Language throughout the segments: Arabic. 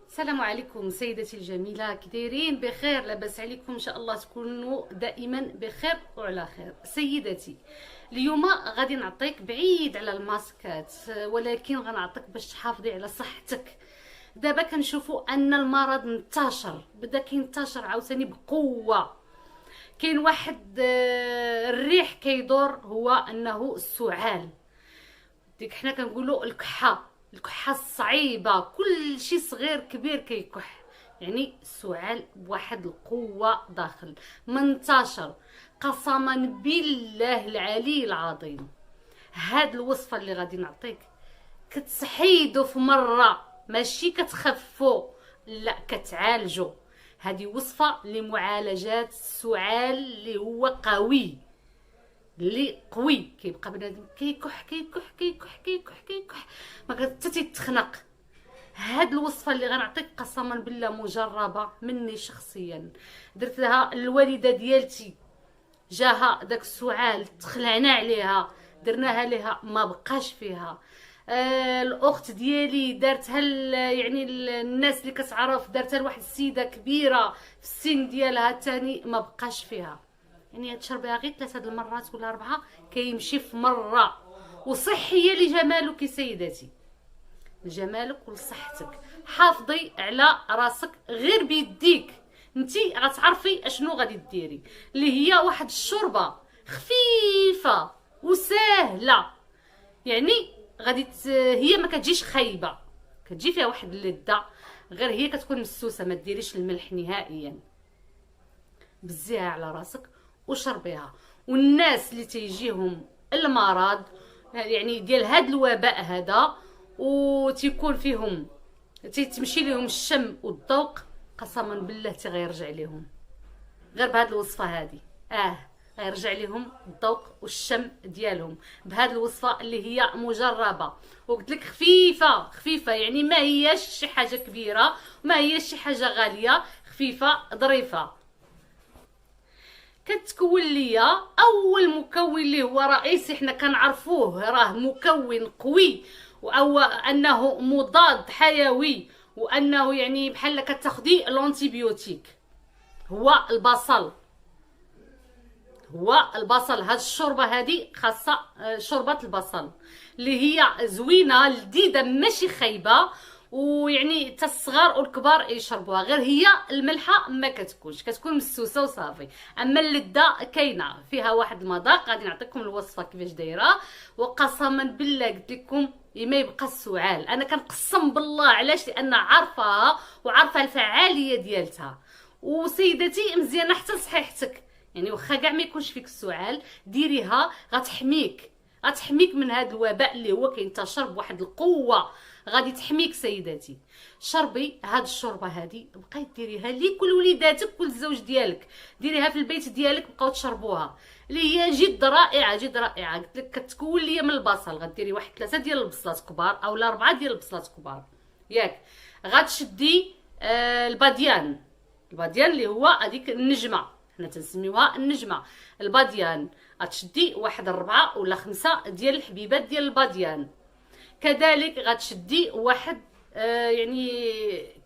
السلام عليكم سيدتي الجميلة، كي دايرين؟ بخير؟ لاباس عليكم؟ ان شاء الله تكونوا دائما بخير وعلى خير. سيدتي اليوم غادي نعطيك بعيد على الماسكات، ولكن غنعطيك باش تحافظي على صحتك. دابا كنشوفوا ان المرض انتشر، بدا كينتشر عاوتاني بقوة. كاين واحد الريح كيدور، هو انه السعال. ديك حنا كنقولوا الكحه الصعيبه، كل شي صغير كبير كيكح. يعني السعال بواحد القوه داخل منتشر، قسما بالله العلي العظيم. هاد الوصفه اللي غادي نعطيك كتحيدو في مره، ماشي كتخفو، لا كتعالجو. هذه وصفه لمعالجه السعال اللي هو قوي، اللي قوي. كيبقى بنادم كيكح كيكح كيكح كيكح كيكح، ما حتى تيتخنق. هاد الوصفه اللي غنعطيك قسما بالله مجربه مني شخصيا، درت لها الوالده ديالتي، جاها داك السعال تخلعنا عليها، درناها ليها ما بقاش فيها. الاخت ديالي دارتها يعني الناس اللي كتعرف، دارتها لواحد السيده كبيره في السن ديالها، تاني ما بقاش فيها. يعني تشربيها غير 3 المرات ولا 4 كيمشي في مره. وصحيه لجمالك سيدتي، لجمالك ولصحتك. حافظي على راسك غير بيديك، انتي غتعرفي اشنو غادي ديري. اللي هي واحد الشوربه خفيفه وسهله، يعني هي ما كتجيش خايبه، كتجي فيها واحد اللذه، غير هي كتكون مسوسه. ما ديريش الملح نهائيا. بزيها على راسك وشربيها. والناس اللي تيجيهم المرض يعني ديال هاد الوباء هذا، وتيكون فيهم تمشي لهم الشم والذوق، قسما بالله تيغيرجع لهم غير بهاد الوصفه هذه. غيرجع لهم الذوق والشم ديالهم بهاد الوصفه اللي هي مجربه. وقلت لك خفيفه خفيفه، يعني ما هياش شي حاجه كبيره، وما هياش شي حاجه غاليه، خفيفه ظريفه. كتكون ليا اول مكون اللي هو رئيسي، حنا كنعرفوه راه مكون قوي، او انه مضاد حيوي، وانه يعني بحال كتاخدي لونتيبيوتيك، هو البصل. هاد الشوربه هادي خاصه شوربه البصل، اللي هي زوينه لذيذه ماشي خايبه، ويعني حتى الصغار والكبار يشربوها. غير هي الملحه ما كتكونش، كتكون مسوسه وصافي. اما اللذه كاينه فيها واحد المذاق. غادي نعطيكم الوصفه كيفاش دايره، وقسما بالله قلت لكم ما يبقى السعال. انا كنقسم بالله، علاش؟ لان عارفاها وعارفه الفعاليه ديالتها. وسيدتي مزيانه حتى لصحيحتك، يعني واخا كاع ما يكونش فيك السعال ديريها، غتحميك من هذا الوباء اللي هو كينتشر بواحد القوه. غادي تحميك سيداتي. شربي هاد الشوربه هادي، بقاي ديريها لكل وليداتك، كل الزوج ديالك، ديريها في البيت ديالك، بقاو تشربوها، اللي هي جد رائعه جد رائعه. قلت لك كتكون ليا من البصل. غديري واحد 3 ديال البصلات كبار او 4 ديال البصلات كبار، ياك. غتشدي الباديان اللي هو هذيك النجمه، حنا تنسميوها النجمه، الباديان. غتشدي واحد 4 ولا 5 ديال الحبيبات ديال الباديان. كذلك غتشدي واحد يعني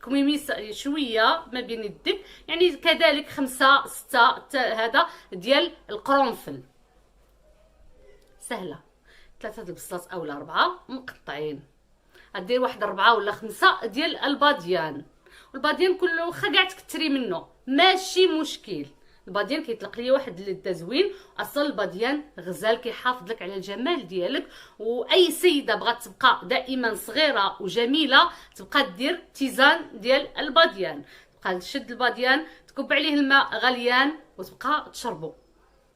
كميميس شويه ما بين يدك، يعني كذلك 5 6 هذا ديال القرنفل. سهله، 3 البصلات او 4 مقطعين. غدير واحد 4 ولا 5 ديال الباديان. والباديان كله واخا كاع تكثري منه ماشي مشكل. الباديان كيطلق ليا واحد اللذه زوين. اصلا الباديان غزال كيحافظ لك على الجمال ديالك. واي سيده بغات تبقى دائما صغيره وجميله تبقى دير تيزان ديال الباديان، تبقى تشد الباديان، تكب عليه الماء غليان وتبقى تشربو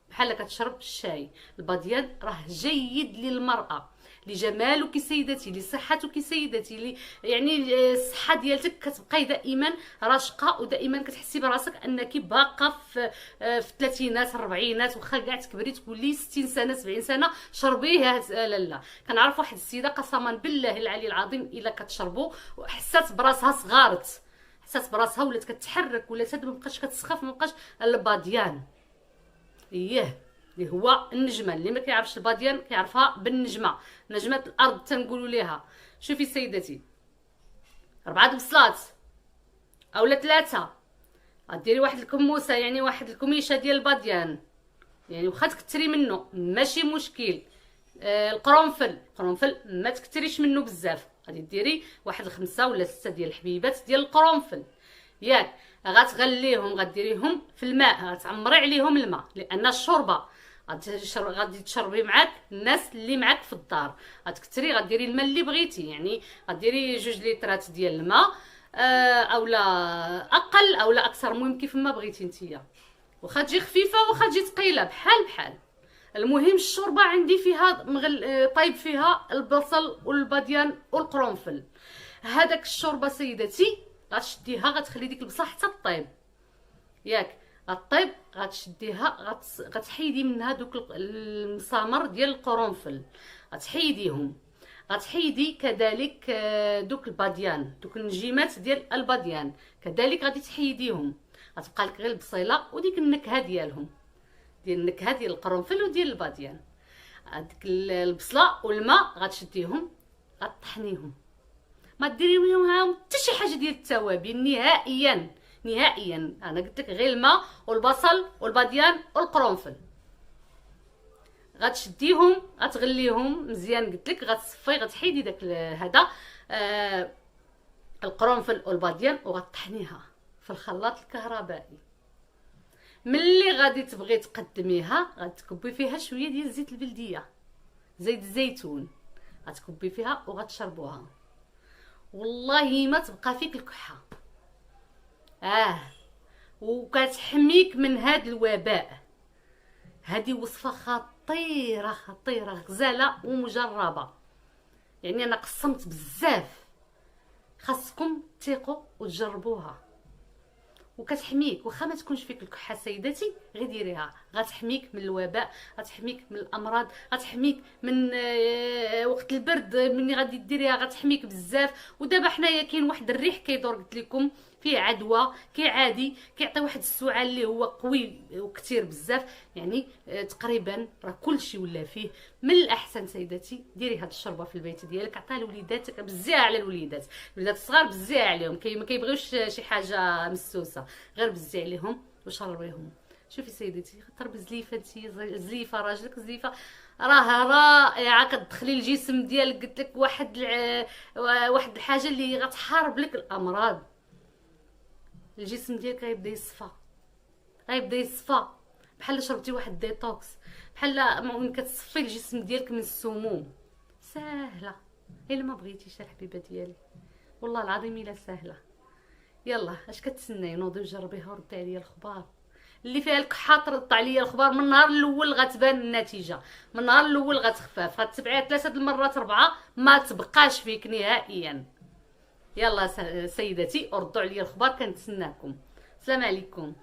بحال كتشرب الشاي. الباديان راه جيد للمراه، لجمالك سيدتي، لصحتك سيدتي، يعني الصحه ديالتك كتبقاي دائما راشقه، ودائما كتحسي براسك انك باقه في الثلاثينات الربعينات. واخا كاع تكبري تقولي 60 سنه 70 سنه شربيه. لا كنعرف واحد السيده قسما بالله العلي العظيم الا كتشربو وحسات براسها صغارت، حسات براسها ولات كتحرك، ولات ما بقاش كتسخف، ما بقاش. الباديان اللي هو النجمه، اللي ما كيعرفش الباديان كيعرفها بالنجمه، نجمه الارض تنقولوا ليها. شوفي سيدتي، 4 بصلات اولا 3. غديري واحد الكموسه، يعني واحد الكميشه ديال الباديان، يعني واخا تكتري منه ماشي مشكل. القرنفل ما تكتريش منه بزاف، غادي ديري واحد 5 ولا 6 ديال الحبيبات ديال القرنفل ياك. غتغليهم، غديريهم في الماء، غتعمري عليهم الماء، لان الشوربه غادي تشربي معاك الناس اللي معاك في الدار. غتكتري، غديري الماء اللي بغيتي، يعني غديري 2 لترات ديال الماء، اولا اقل اولا اكثر، المهم كيف ما بغيتي نتيا. واخا تجي خفيفه واخا تجي ثقيله، بحال بحال. المهم الشوربه عندي فيها طيب فيها البصل والباديان والقرنفل. هذاك الشوربه سيدتي غتشديها، غتخلي ديك البصله حتى طيب ياك. غطيب، غتشديها، غتحيدي منها دوك المسامر ديال القرنفل، غتحيديهم. غتحيدي كذلك دوك الباديان، دوك النجيمات ديال الباديان كذلك غادي تحيديهم. غتبقى لك غير البصيله وديك النكهه ديالهم، ديال النكهه ديال القرنفل وديال الباديان. هذيك البصله والماء غتشديهم، غطحنيهم، ما ديري معاهم حتى شي حاجه ديال التوابل نهائيا. انا قلت لك غير الماء والبصل والباديان والقرنفل. غتشديهم، غتغليهم مزيان، قلت لك غتصفي، غتحيدي داك هذا القرنفل والباديان وغطحنيها في الخلاط الكهربائي. ملي غادي تبغي تقدميها غتكبي فيها شويه ديال زيت البلديه، زيت الزيتون، غتكبي فيها وغتشربوها، والله ما تبقى فيك الكحه. وكتحميك من هاد الوباء. هذه وصفه خطيره غزاله ومجربه، يعني انا قسمت بزاف، خاصكم تثيقوا وتجربوها. وكتحميك، واخا ما تكونش فيك الكحه سيدتي غير ديريها، غتحميك من الوباء، غتحميك من الامراض، غتحميك من وقت البرد. ملي غادي ديريها غتحميك بزاف. ودابا حنايا كاين واحد الريح كيدور، قلت لكم فيه عدوى، كيعادي كيعطي واحد السعال اللي هو قوي وكثير بزاف، يعني تقريبا راه كلشي ولا فيه. من الاحسن سيدتي ديري هاد الشوربه في البيت ديالك، عطيها لوليداتك، بزيها على الوليدات الصغار، بزيها عليهم، ما كيبغيوش شي حاجه مسوسه، غير بزي عليهم وشربيهم. شوفي سيدتي، خاطر زليفه انتي، زليفه راجلك، زليفه راه رائعه، كتدخلي الجسم ديالك، قلت لك واحد الحاجه اللي غتحارب لك الامراض. الجسم ديالك غيبدا يصفى، بحال شربتي واحد ديتوكس، بحال كتصفي الجسم ديالك من السموم. ساهله الا ما بغيتيش الحبيبه ديالي، والله العظيم الا ساهله. يلا اش كتسناي؟ نوضي وجربيها وردي عليا الخبار. اللي فيها الكحه ترد عليا الخبار، من النهار الاول غتبان النتيجه، من النهار الاول غتخفاف، غتبعيها 3 المرات 4 ما تبقاش فيك نهائيا. يلا سيدتي ردوا عليا الخبار، كنتسناكم. السلام عليكم.